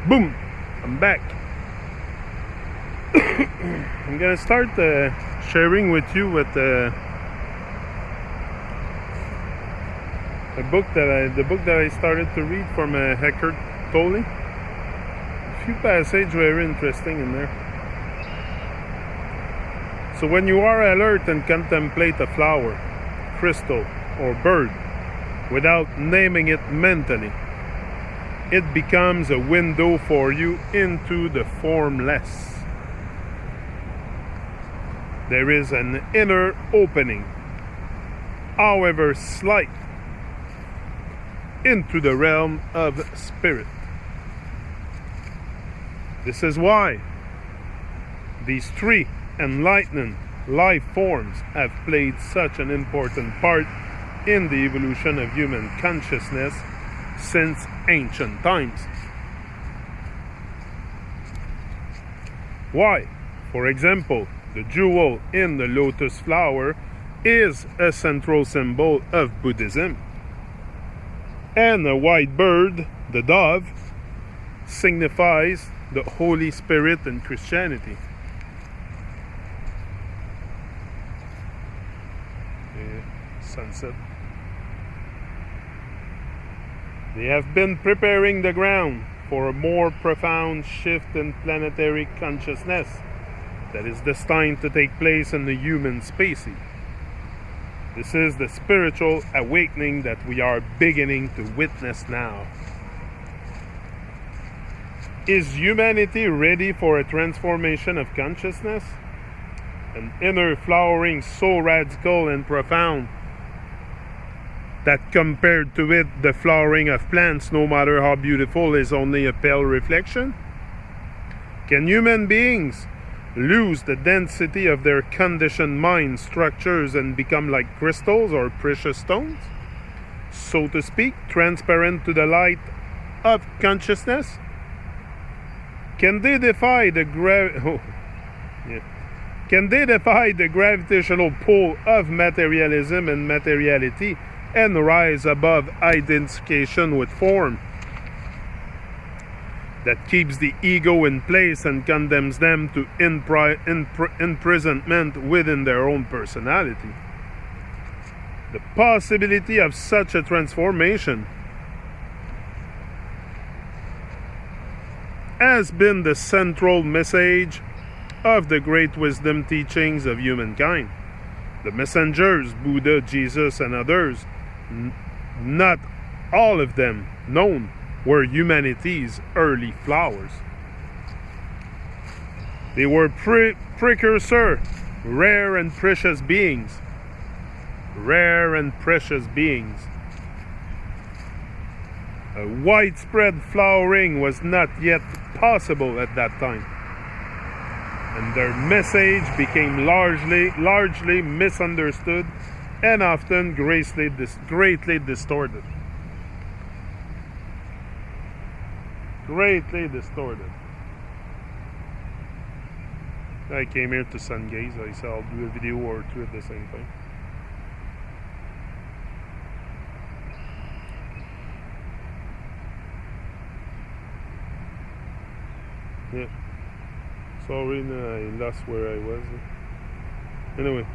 Boom! I'm back. I'm gonna start sharing with you with the book that I started to read from Eckhart Tolle. A few passages very interesting in there. So when you are alert and contemplate a flower, crystal, or bird without naming it mentally, it becomes a window for you into the formless. There is an inner opening, however slight, into the realm of spirit. This is why these three enlightened life forms have played such an important part in the evolution of human consciousness since ancient times. Why? For example, the jewel in the lotus flower is a central symbol of Buddhism, and a white bird, the dove, signifies the Holy Spirit in Christianity. Sunset. They have been preparing the ground for a more profound shift in planetary consciousness that is destined to take place in the human species. This is the spiritual awakening that we are beginning to witness now. Is humanity ready for a transformation of consciousness? An inner flowering so radical and profound that compared to it, the flowering of plants, no matter how beautiful, is only a pale reflection? Can human beings lose the density of their conditioned mind structures and become like crystals or precious stones, so to speak, transparent to the light of consciousness? Can they defy the gravitational pull of materialism and materiality and rise above identification with form that keeps the ego in place and condemns them to imprisonment within their own personality? The possibility of such a transformation has been the central message of the great wisdom teachings of humankind. The messengers, Buddha, Jesus, and others, not all of them known, were humanity's early flowers. They were precursor, rare and precious beings. Rare and precious beings. A widespread flowering was not yet possible at that time, and their message became largely misunderstood and often greatly distorted. Greatly distorted. I came here to sun gaze. I said I'll do a video or two at the same time. Yeah. Sorry, I lost where I was. Anyway.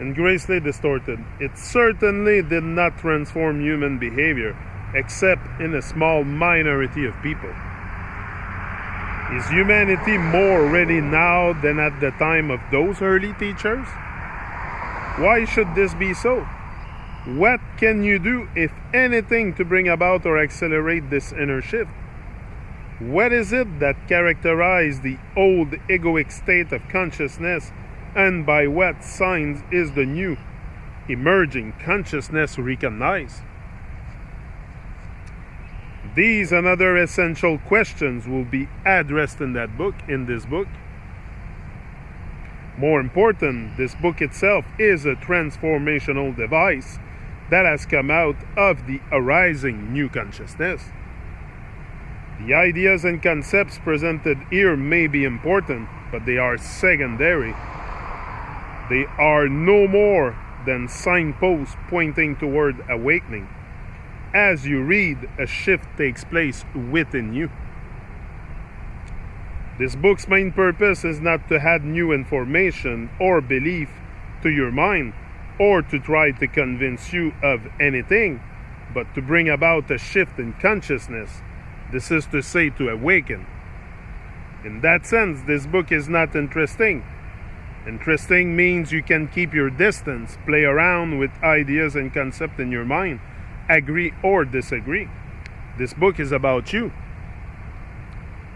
And greatly distorted. It certainly did not transform human behavior, except in a small minority of people. Is humanity more ready now than at the time of those early teachers? Why should this be so? What can you do, if anything, to bring about or accelerate this inner shift? What is it that characterizes the old egoic state of consciousness, and by what signs is the new emerging consciousness recognized? These and other essential questions will be addressed in this book. More important, this book itself is a transformational device that has come out of the arising new consciousness. The ideas and concepts presented here may be important, but they are secondary. They are no more than signposts pointing toward awakening. as you read, a shift takes place within you. This book's main purpose is not to add new information or belief to your mind, or to try to convince you of anything, but to bring about a shift in consciousness. This is to say, to awaken. In that sense, this book is not interesting. Interesting means you can keep your distance, play around with ideas and concepts in your mind, agree or disagree. This book is about you.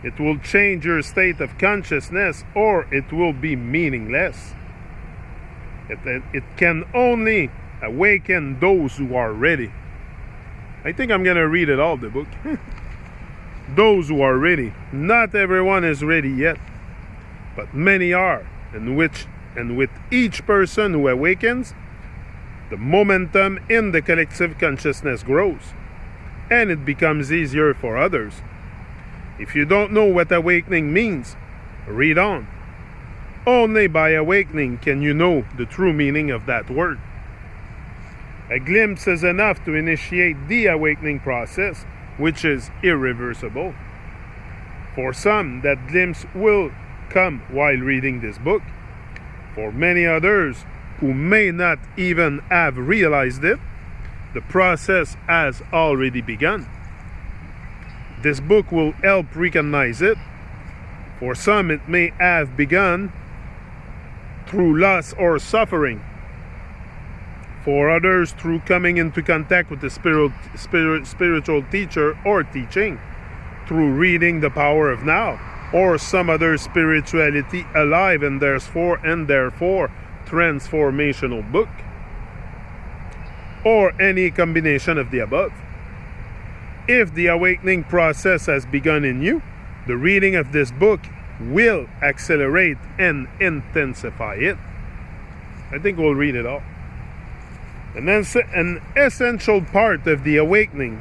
It will change your state of consciousness, or it will be meaningless. It can only awaken those who are ready. I think I'm going to read it all, the book. Those who are ready. Not everyone is ready yet, but many are. And with each person who awakens, the momentum in the collective consciousness grows, and it becomes easier for others. If you don't know what awakening means, read on. Only by awakening can you know the true meaning of that word. A glimpse is enough to initiate the awakening process, which is irreversible. For some, that glimpse will come while reading this book. For many others who may not even have realized it, the process has already begun. This book will help recognize it. For some, it may have begun through loss or suffering. For others, through coming into contact with the spiritual teacher or teaching, through reading The Power of Now, or some other spirituality alive and therefore transformational book, or any combination of the above. If the awakening process has begun in you, the reading of this book will accelerate and intensify it. I think we'll read it all. And then an essential part of the awakening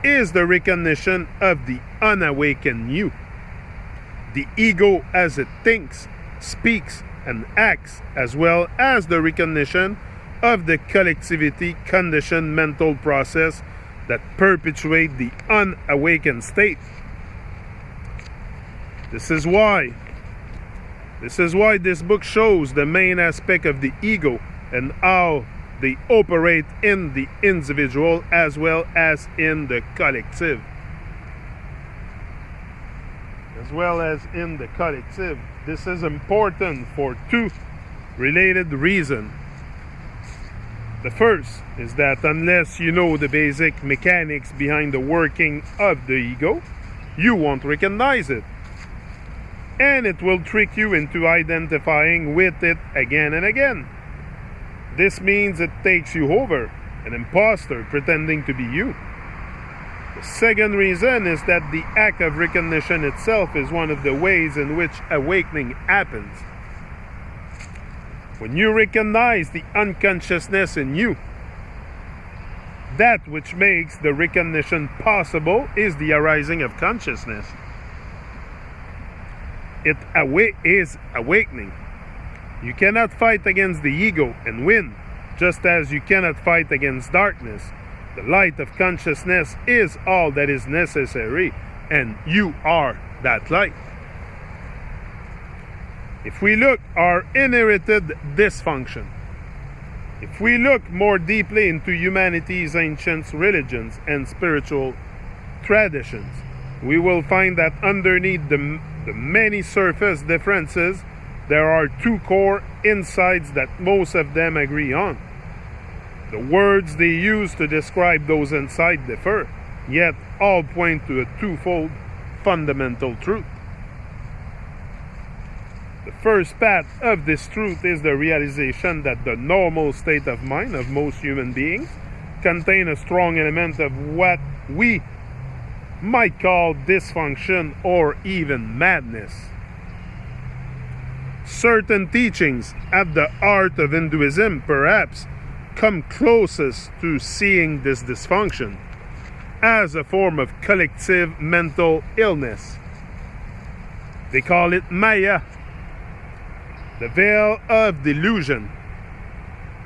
is the recognition of the unawakened you. The ego as it thinks, speaks, and acts, as well as the recognition of the collectivity conditioned mental process that perpetuate the unawakened state. This is why this book shows the main aspect of the ego and how they operate in the individual as well as in the collective. This is important for two related reasons. The first is that unless you know the basic mechanics behind the working of the ego, you won't recognize it. And it will trick you into identifying with it again and again. This means it takes you over, an imposter pretending to be you. The second reason is that the act of recognition itself is one of the ways in which awakening happens. When you recognize the unconsciousness in you, that which makes the recognition possible is the arising of consciousness. It is awakening. You cannot fight against the ego and win, just as you cannot fight against darkness. The light of consciousness is all that is necessary, and you are that light. If we look at our inherited dysfunction, if we look more deeply into humanity's ancient religions and spiritual traditions, we will find that underneath the many surface differences, there are two core insights that most of them agree on. The words they use to describe those insights differ, yet all point to a twofold fundamental truth. The first path of this truth is the realization that the normal state of mind of most human beings contain a strong element of what we might call dysfunction or even madness. Certain teachings at the heart of Hinduism perhaps come closest to seeing this dysfunction as a form of collective mental illness. They call it Maya, the veil of delusion.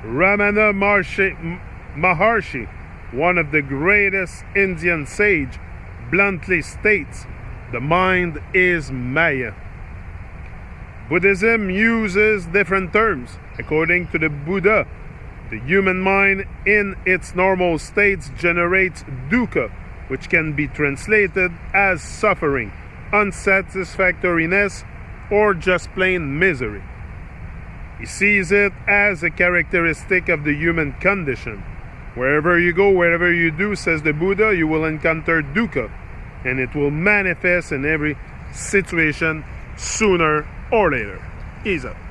Ramana Maharshi one of the greatest Indian sage, bluntly states, "The mind is Maya." Buddhism uses different terms. According to the Buddha, the human mind in its normal states generates dukkha, which can be translated as suffering, unsatisfactoriness, or just plain misery. He sees it as a characteristic of the human condition. Wherever you go, wherever you do, says the Buddha, you will encounter dukkha, and it will manifest in every situation sooner or later. Ease up.